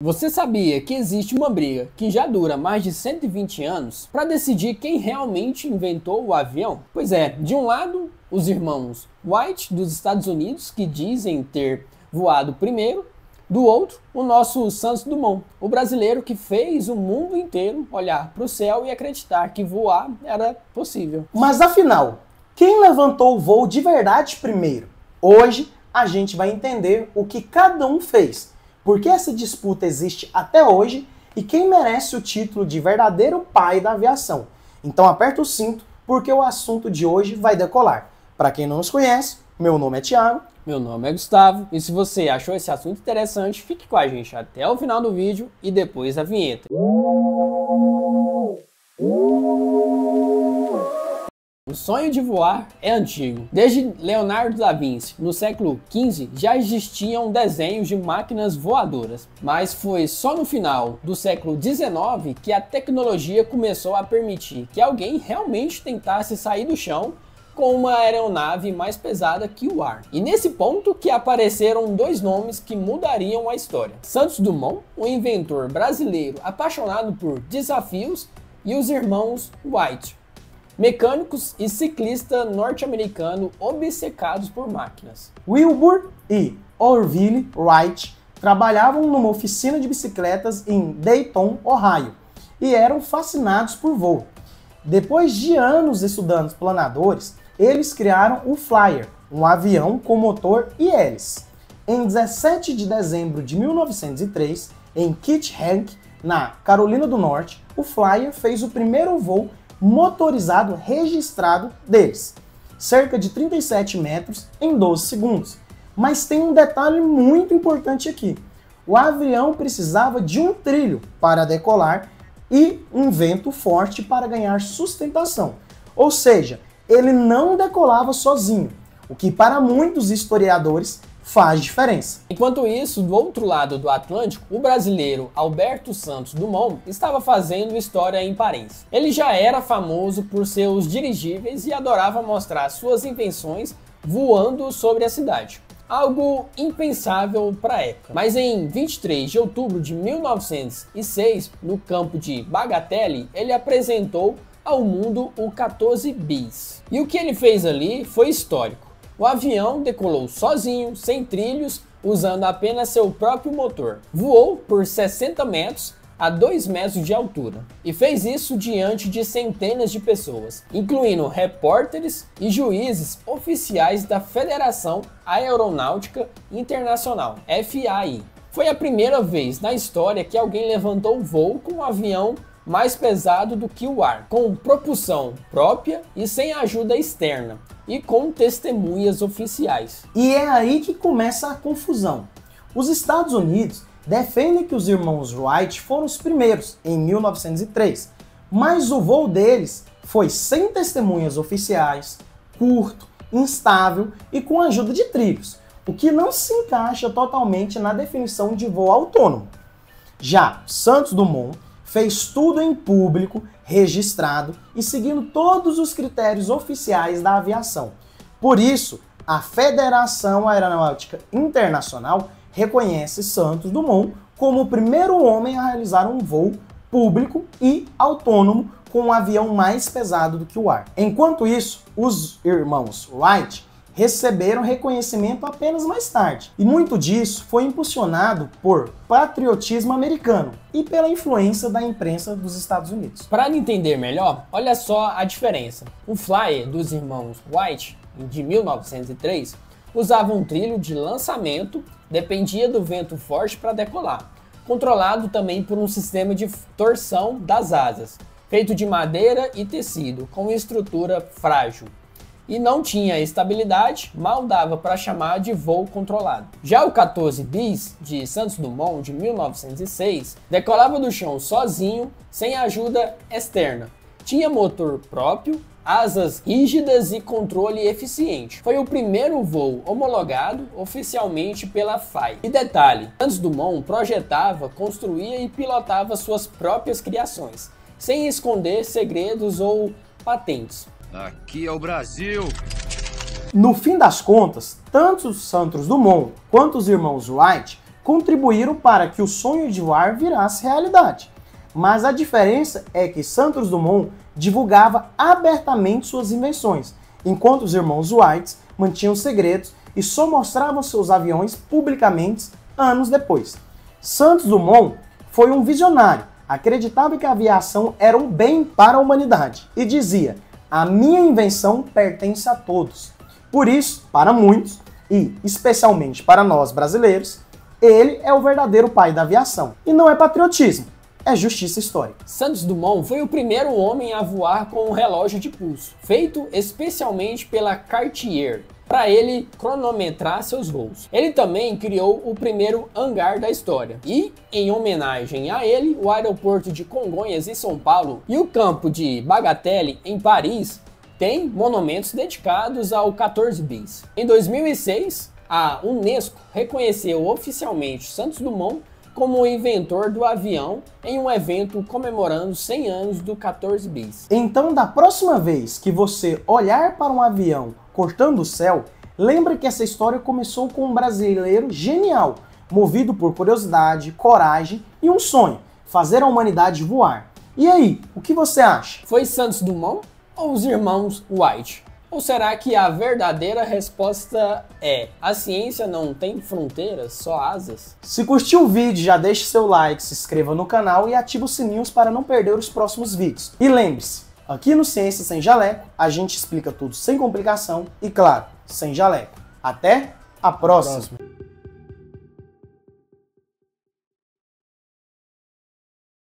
Você sabia que existe uma briga que já dura mais de 120 anos para decidir quem realmente inventou o avião? Pois é, de um lado, os irmãos Wright dos Estados Unidos, que dizem ter voado primeiro, do outro, o nosso Santos Dumont, o brasileiro que fez o mundo inteiro olhar para o céu e acreditar que voar era possível. Mas afinal, quem levantou o voo de verdade primeiro? Hoje a gente vai entender o que cada um fez, por que essa disputa existe até hoje e quem merece o título de verdadeiro pai da aviação. Então aperta o cinto, porque o assunto de hoje vai decolar. Para quem não nos conhece, meu nome é Thiago. Meu nome é Gustavo, e se você achou esse assunto interessante, fique com a gente até o final do vídeo e depois da vinheta. O sonho de voar é antigo. Desde Leonardo da Vinci, no século XV, já existiam desenhos de máquinas voadoras. Mas foi só no final do século XIX que a tecnologia começou a permitir que alguém realmente tentasse sair do chão com uma aeronave mais pesada que o ar. E nesse ponto que apareceram dois nomes que mudariam a história. Santos Dumont, um inventor brasileiro apaixonado por desafios, e os irmãos Wright, mecânicos e ciclista norte-americano obcecados por máquinas. Wilbur e Orville Wright trabalhavam numa oficina de bicicletas em Dayton, Ohio, e eram fascinados por voo. Depois de anos estudando planadores, eles criaram o Flyer, um avião com motor e hélice. Em 17 de dezembro de 1903, em Kittanning, na Carolina do Norte, o Flyer fez o primeiro voo motorizado registrado deles, cerca de 37 metros em 12 segundos. Mas tem um detalhe muito importante aqui. O avião precisava de um trilho para decolar e um vento forte para ganhar sustentação. Ou seja, ele não decolava sozinho, o que para muitos historiadores faz diferença. Enquanto isso, do outro lado do Atlântico, o brasileiro Alberto Santos Dumont estava fazendo história em Paris. Ele já era famoso por seus dirigíveis e adorava mostrar suas invenções voando sobre a cidade. Algo impensável para a época. Mas em 23 de outubro de 1906, no campo de Bagatelle, ele apresentou ao mundo o 14 bis. E o que ele fez ali foi histórico. O avião decolou sozinho, sem trilhos, usando apenas seu próprio motor. Voou por 60 metros a 2 metros de altura. E fez isso diante de centenas de pessoas, incluindo repórteres e juízes oficiais da Federação Aeronáutica Internacional, FAI. Foi a primeira vez na história que alguém levantou voo com um avião mais pesado do que o ar, com propulsão própria e sem ajuda externa, e com testemunhas oficiais. E é aí que começa a confusão. Os Estados Unidos defendem que os irmãos Wright foram os primeiros, em 1903, mas o voo deles foi sem testemunhas oficiais, curto, instável e com a ajuda de trilhos, o que não se encaixa totalmente na definição de voo autônomo. Já Santos Dumont fez tudo em público, registrado e seguindo todos os critérios oficiais da aviação. Por isso, a Federação Aeronáutica Internacional reconhece Santos Dumont como o primeiro homem a realizar um voo público e autônomo com um avião mais pesado do que o ar. Enquanto isso, os irmãos Wright receberam reconhecimento apenas mais tarde. E muito disso foi impulsionado por patriotismo americano e pela influência da imprensa dos Estados Unidos. Para entender melhor, olha só a diferença. O Flyer dos irmãos Wright, de 1903, usava um trilho de lançamento, dependia do vento forte para decolar, controlado também por um sistema de torção das asas, feito de madeira e tecido, com estrutura frágil. E não tinha estabilidade, mal dava para chamar de voo controlado. Já o 14 bis de Santos Dumont, de 1906, decolava do chão sozinho, sem ajuda externa. Tinha motor próprio, asas rígidas e controle eficiente. Foi o primeiro voo homologado oficialmente pela FAI. E detalhe, Santos Dumont projetava, construía e pilotava suas próprias criações, sem esconder segredos ou patentes. Aqui é o Brasil! No fim das contas, tanto Santos Dumont quanto os irmãos Wright contribuíram para que o sonho de voar virasse realidade. Mas a diferença é que Santos Dumont divulgava abertamente suas invenções, enquanto os irmãos Wright mantinham segredos e só mostravam seus aviões publicamente anos depois. Santos Dumont foi um visionário, acreditava que a aviação era um bem para a humanidade e dizia: "A minha invenção pertence a todos". Por isso, para muitos, e especialmente para nós brasileiros, ele é o verdadeiro pai da aviação. E não é patriotismo, é justiça histórica. Santos Dumont foi o primeiro homem a voar com um relógio de pulso, feito especialmente pela Cartier, para ele cronometrar seus voos. Ele também criou o primeiro hangar da história. E, em homenagem a ele, o aeroporto de Congonhas, em São Paulo, e o campo de Bagatelle, em Paris, tem monumentos dedicados ao 14 bis. Em 2006, a Unesco reconheceu oficialmente Santos Dumont como o inventor do avião em um evento comemorando 100 anos do 14 bis. Então, da próxima vez que você olhar para um avião cortando o céu, lembre que essa história começou com um brasileiro genial, movido por curiosidade, coragem e um sonho: fazer a humanidade voar. E aí, o que você acha? Foi Santos Dumont ou os irmãos Wright? Ou será que a verdadeira resposta é: a ciência não tem fronteiras, só asas? Se curtiu o vídeo, já deixe seu like, se inscreva no canal e ative os sininhos para não perder os próximos vídeos. E lembre-se, aqui no Ciência Sem Jaleco, a gente explica tudo sem complicação e, claro, sem jaleco. Até a próxima!